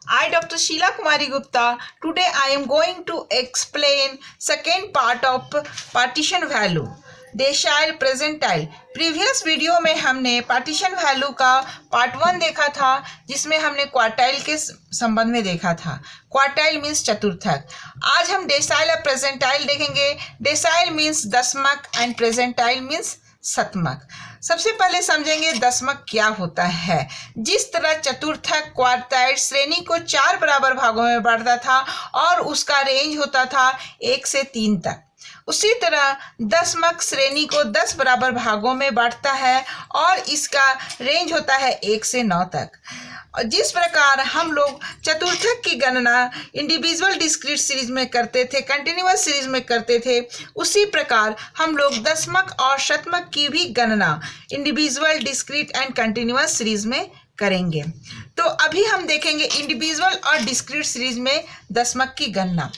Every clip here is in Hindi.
I, Dr. Sheila Kumari Gupta. Today I am going to explain second part of partition value. Decile percentile. Previous video में हमने पार्टीशन वैल्यू का पार्ट 1 देखा था, जिसमें हमने क्वार्टाइल के संबंध में देखा था। क्वार्टाइल मीन्स चतुर्थक। आज हम डेसाइल और प्रेजेंटाइल देखेंगे। डेसाइल मीन्स दशमक एंड प्रेजेंटाइल मीन्स शतमक। सबसे पहले समझेंगे दशमक क्या होता है। जिस तरह चतुर्थक क्वार्टाइल श्रेणी को 4 बराबर भागों में बांटता था और उसका रेंज होता था 1 से 3 तक, उसी तरह दशमक श्रेणी को 10 बराबर भागों में बांटता है और इसका रेंज होता है 1 से 9 तक। और जिस प्रकार हम लोग चतुर्थक की गणना इंडिविजुअल डिस्क्रीट सीरीज में करते थे, कंटिन्यूअस सीरीज में करते थे, उसी प्रकार हम लोग दशमक और शतमक की भी गणना individual discrete and continuous series में करेंगे। तो अभी हम देखेंगे इंडिविजुअल और डिस्क्रीट सीरीज में दशमक की गणना।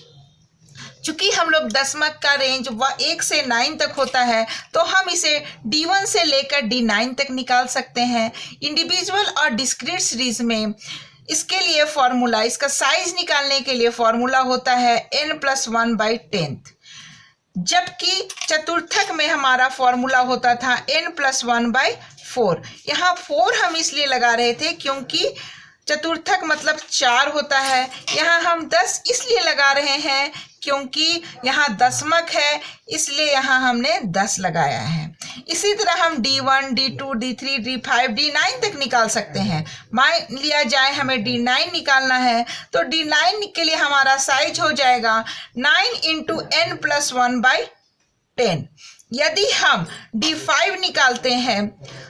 चूंकि हम लोग दशमक का रेंज 1 से 9 तक होता है, तो हम इसे D1 से लेकर D9 तक निकाल सकते हैं। इंडिविजुअल और डिस्क्रीट सीरीज में इसके लिए फॉर्मूला, इसका साइज निकालने के लिए फॉर्मूला होता है n+1/10, जबकि चतुर्थक में हमारा फॉर्मूला होता था n+1/4। यहाँ 4 हम इसलिए लगा रहे थे क्योंकि चतुर्थक मतलब 4 होता है। यहाँ हम 10 इसलिए लगा रहे हैं क्योंकि यहाँ दशमक है, इसलिए यहाँ हमने 10 लगाया है। इसी तरह हम D1, D2, D3, D5, D9 तक निकाल सकते हैं। मान लिया जाए हमें D9 निकालना है, तो D9 के लिए हमारा साइज हो जाएगा 9 × n+1/10। यदि हम D5 निकालते हैं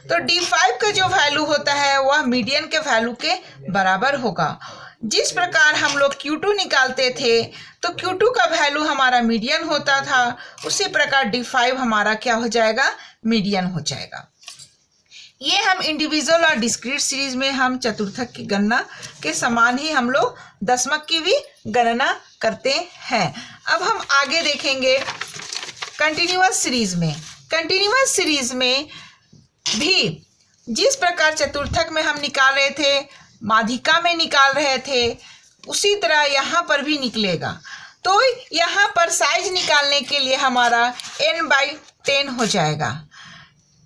तो D5 का जो वैल्यू होता है वह मीडियन के वैल्यू के बराबर होगा। जिस प्रकार हम लोग Q2 निकालते थे तो Q2 का वैल्यू हमारा मीडियन होता था, उसी प्रकार D5 हमारा क्या हो जाएगा, मीडियन हो जाएगा। ये हम इंडिविजुअल और डिस्क्रीट सीरीज में हम चतुर्थक की गणना के समान ही हम लोग दशमक की भी गणना करते हैं। अब हम आगे देखेंगे कंटिन्यूअस सीरीज में। कंटिन्यूअस सीरीज में भी जिस प्रकार चतुर्थक में हम निकाल रहे थे, माध्यिका में निकाल रहे थे, उसी तरह यहाँ पर भी निकलेगा। तो यहाँ पर साइज निकालने के लिए हमारा n/10 हो जाएगा।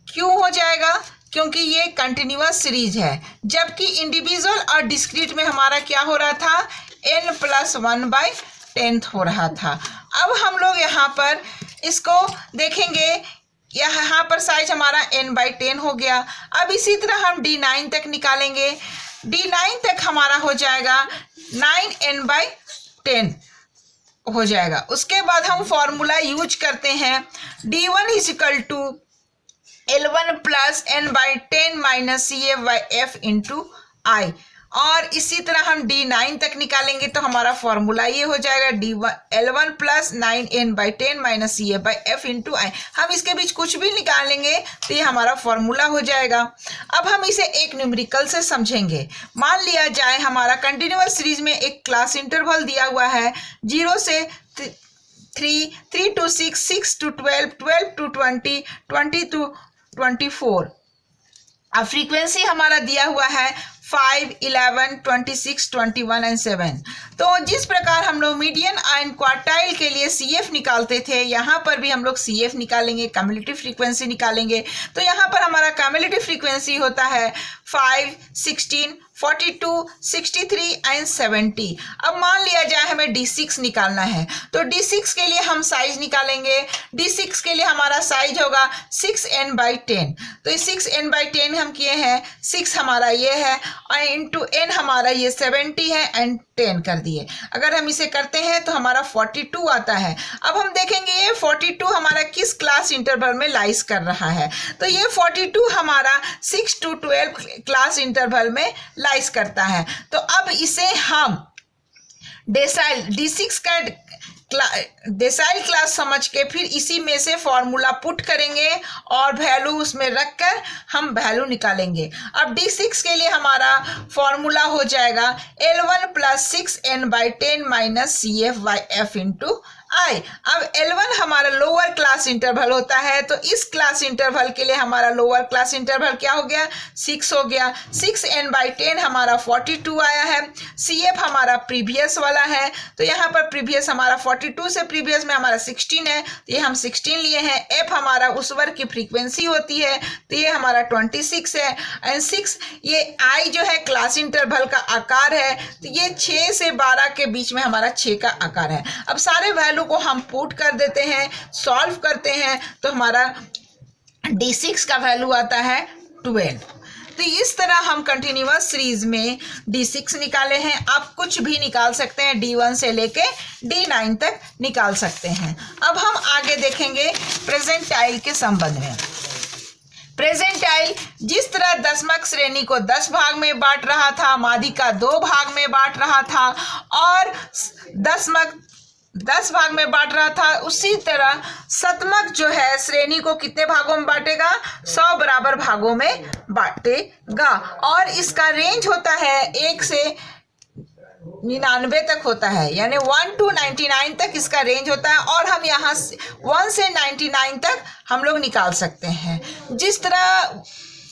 क्यों हो जाएगा? क्योंकि ये कंटिन्यूअस सीरीज है, जबकि इंडिविजुअल और डिस्क्रीट में हमारा क्या हो रहा था, n+1/10 हो रहा था। अब हम लोग यहाँ पर इसको देखेंगे, यहाँ पर साइज हमारा n/10 हो गया। अब इसी तरह हम D9 तक निकालेंगे। D9 तक हमारा हो जाएगा 9n/10 हो जाएगा। उसके बाद हम फॉर्मूला यूज करते हैं D1 = L1 + n/10 - CF/F × I। और इसी तरह हम D9 तक निकालेंगे तो हमारा फॉर्मूला ये हो जाएगा L1 + 9n/10 - CF/F × I। हम इसके बीच कुछ भी निकालेंगे तो ये हमारा फॉर्मूला हो जाएगा। अब हम इसे एक न्यूमेरिकल से समझेंगे। मान लिया जाए हमारा कंटिन्यूअस सीरीज में एक क्लास इंटरवल दिया हुआ है 0 से 3, 3 to 6, 6 to 12, 12 to 20, 20 to 24। अब फ्रीक्वेंसी हमारा दिया हुआ है 5, 11, 26, 21 एंड 7। तो जिस प्रकार हम लोग मीडियन एंड क्वार्टाइल के लिए CF निकालते थे, यहाँ पर भी हम लोग CF निकालेंगे, कम्युलेटिव फ्रीक्वेंसी निकालेंगे। तो यहाँ पर हमारा कम्युलेटिव फ्रीक्वेंसी होता है 5, 16, 42, 63 एंड 70। अब मान लिया जाए हमें D6 निकालना है, तो D6 के लिए हम साइज निकालेंगे। D6 के लिए हमारा साइज होगा 6n/10। तो ये 6n/10 हम किए हैं, 6 हमारा ये है और इंटू n हमारा ये 70 है एंड 10 कर दिए। अगर हम इसे करते हैं तो हमारा 42 आता है। अब हम देखेंगे ये 42 हमारा किस क्लास इंटरवल में लाइज कर रहा है। तो ये 42 हमारा 6 to 12 क्लास इंटरवल में लाइज करता है। तो अब इसे हम डेसाइल D6 का डेसाइल क्लास समझ के फिर इसी में से फॉर्मूला पुट करेंगे और वैल्यू उसमें रखकर हम वैल्यू निकालेंगे। अब D6 के लिए हमारा फॉर्मूला हो जाएगा L1 + 6n/10 - CF/F × आई। अब L1 हमारा लोअर क्लास इंटरवल होता है, तो इस क्लास इंटरवल के लिए हमारा लोअर क्लास इंटरवल क्या हो गया, 6 हो गया। 6n/10 हमारा 42 आया है। CF हमारा प्रीवियस वाला है, तो यहाँ पर प्रीवियस हमारा 42 से प्रीवियस में हमारा 16 है, तो ये हम 16 लिए हैं। F हमारा उस वर्ग की फ्रीक्वेंसी होती है, तो ये हमारा 26 है। एंड 6 ये I जो है क्लास इंटरवल का आकार है, तो ये 6 से 12 के बीच में हमारा 6 का आकार है। अब सारे वैल्यू को हम पुट कर देते हैं, सॉल्व करते हैं, तो हमारा D6 का वैल्यू आता है 12। तो इस तरह हम कंटिन्यूअस सीरीज में D6 निकाले हैं। आप कुछ भी निकाल सकते हैं, D1 से लेके D9 तक निकाल सकते हैं। अब हम आगे देखेंगे प्रेजेंटाइल के संबंध में। प्रेजेंटाइल जिस तरह दशमक श्रेणी को 10 भाग में बांट रहा था, माध्यिका 2 भाग में बांट रहा था और दशमक 10 भाग में बांट रहा था, उसी तरह शतमक जो है श्रेणी को कितने भागों में बांटेगा, 100 बराबर भागों में बांटेगा। और इसका रेंज होता है 1 से 99 तक होता है, यानी 1 to 99 तक इसका रेंज होता है। और हम यहाँ 1 से 99 तक हम लोग निकाल सकते हैं। जिस तरह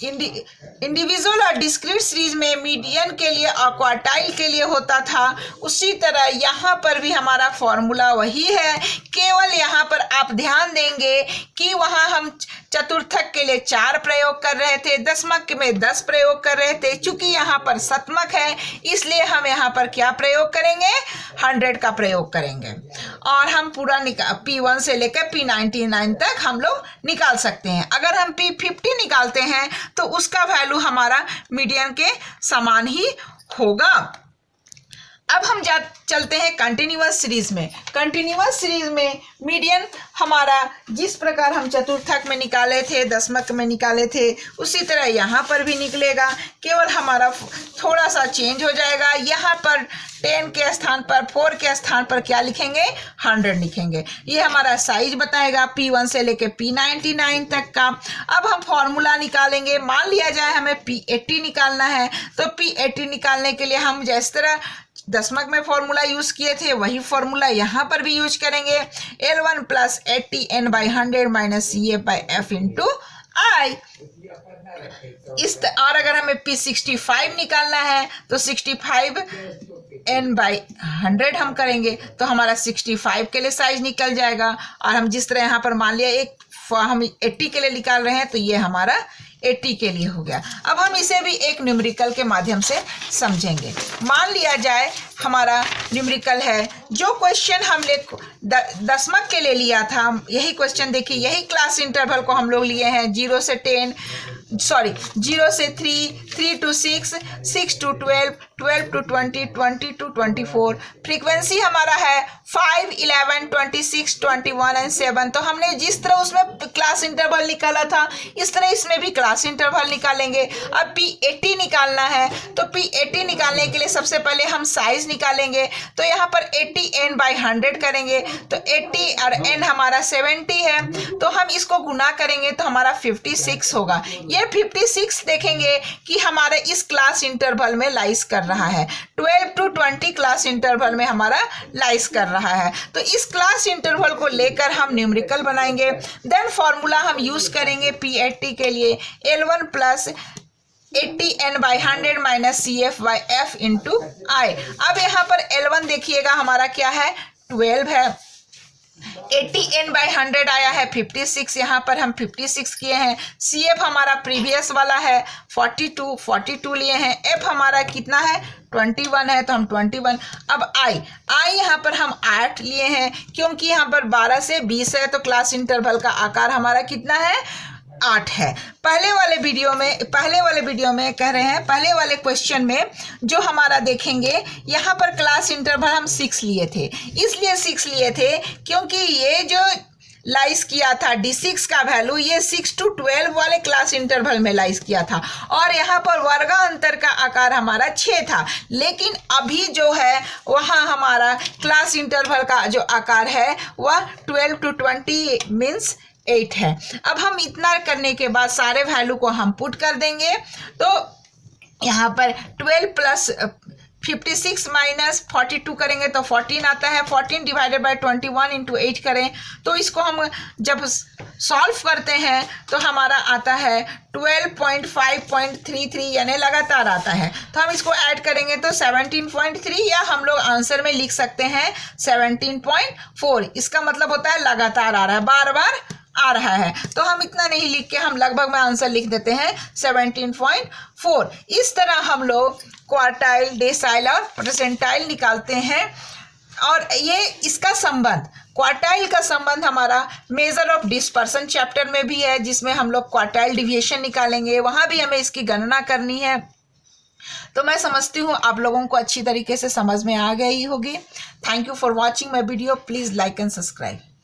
इंडिविजुअल और डिस्क्रीट सीरीज में मीडियन के लिए और क्वार्टाइल के लिए होता था, उसी तरह यहाँ पर भी हमारा फॉर्मूला वही है। केवल यहाँ पर आप ध्यान देंगे कि वहाँ हम चतुर्थक के लिए 4 प्रयोग कर रहे थे, दशमक में 10 प्रयोग कर रहे थे। चूंकि यहाँ पर शतमक है, इसलिए हम यहाँ पर क्या प्रयोग करेंगे, 100 का प्रयोग करेंगे। और हम पूरा P1 से लेकर P99 तक हम लोग निकाल सकते हैं। अगर हम P50 निकालते हैं तो उसका वैल्यू हमारा मीडियन के समान ही होगा। अब हम चलते हैं कंटिन्यूअस सीरीज में। कंटिन्यूअस सीरीज में मीडियन हमारा जिस प्रकार हम चतुर्थक में निकाले थे, दशमक में निकाले थे, उसी तरह यहाँ पर भी निकलेगा। केवल हमारा थोड़ा सा चेंज हो जाएगा। यहाँ पर 10 के स्थान पर 4 के स्थान पर क्या लिखेंगे, 100 लिखेंगे। ये हमारा साइज बताएगा P1 से लेके P99 तक का। अब हम फॉर्मूला निकालेंगे। मान लिया जाए हमें P80 निकालना है, तो P80 निकालने के लिए हम जिस तरह दशमक में फॉर्मूला यूज किए थे, वही फॉर्मूला यहाँ पर भी यूज करेंगे। L1 + 80n/100 - CF/F × I। और अगर हमें P65 निकालना है तो 65n/100 हम करेंगे, तो हमारा 65 के लिए साइज निकल जाएगा। और हम जिस तरह यहाँ पर मान लिया हम 80 के लिए निकाल रहे हैं, तो ये हमारा 80 के लिए हो गया। अब हम इसे भी एक न्यूमेरिकल के माध्यम से समझेंगे। मान लिया जाए हमारा न्यूमेरिकल है, जो क्वेश्चन हमने दशमक के लिए लिया था, यही क्वेश्चन देखिए, यही क्लास इंटरवल को हम लोग लिए हैं 0 से 3, 3 to 6, 6 to 12, 12 to 20, 20 to 24। Frequency हमारा है 5, 11, 26, 21 एंड 7। तो हमने जिस तरह उसमें क्लास इंटरवल निकाला था, इस तरह इसमें भी क्लास इंटरवल निकालेंगे। अब P80 निकालना है, तो P80 निकालने के लिए सबसे पहले हम साइज निकालेंगे। तो यहाँ पर 80n/100 करेंगे, तो 80 और n हमारा 70 है, तो हम इसको गुना करेंगे तो हमारा 56 होगा। ये 56 देखेंगे कि हमारे इस क्लास इंटरवल में लाइज कर रहा है, 12 to 20 क्लास इंटरवल में हमारा लाइज कर रहा है। तो इस क्लास इंटरवल को लेकर हम न्यूमेरिकल बनाएंगे। देन फॉर्मूला हम यूज करेंगे P80 के लिए, L1 + 80n/100 - CF/F × I। अब यहाँ पर L1 देखिएगा हमारा क्या है, 12 है। 80n/100 आया है 56, यहाँ पर हम 56 किए हैं। CF हमारा प्रीवियस वाला है 42 लिए हैं। F हमारा कितना है, 21 है, तो हम 21। अब I यहाँ पर हम 8 लिए हैं, क्योंकि यहाँ पर 12 से 20 है, तो क्लास इंटरवल का आकार हमारा कितना है, 8 है। पहले वाले वीडियो में कह रहे हैं, पहले वाले क्वेश्चन में जो हमारा देखेंगे, यहाँ पर क्लास इंटरवल हम 6 लिए थे। इसलिए 6 लिए थे क्योंकि ये जो लाइज किया था D6 का वैल्यू, ये 6 to 12 वाले क्लास इंटरवल में लाइज किया था। और यहाँ पर वर्गांतर का आकार हमारा 6 था। लेकिन अभी जो है वहाँ हमारा क्लास इंटरवल का जो आकार है वह 12 to 20 मीन्स 8 है। अब हम इतना करने के बाद सारे वैल्यू को हम पुट कर देंगे, तो यहाँ पर 12 + 56 माइनस 42 करेंगे तो 14 आता है। 14 डिवाइडेड बाय 21 इंटू 8 करें तो इसको हम जब सॉल्व करते हैं तो हमारा आता है 12.5.33 यानी लगातार आता है। तो हम इसको ऐड करेंगे तो 17.3 या हम लोग आंसर में लिख सकते हैं 17.4। इसका मतलब होता है लगातार आ रहा है, बार बार आ रहा है। तो हम इतना नहीं लिख के हम लगभग में आंसर लिख देते हैं 17.4। इस तरह हम लोग क्वार्टाइल, डेसाइल और परसेंटाइल निकालते हैं। और ये इसका संबंध, क्वार्टाइल का संबंध हमारा मेजर ऑफ डिस्पर्सन चैप्टर में भी है, जिसमें हम लोग क्वार्टाइल डिविएशन निकालेंगे, वहाँ भी हमें इसकी गणना करनी है। तो मैं समझती हूँ आप लोगों को अच्छी तरीके से समझ में आ गई होगी। Thank you for watching my video. Please like and subscribe.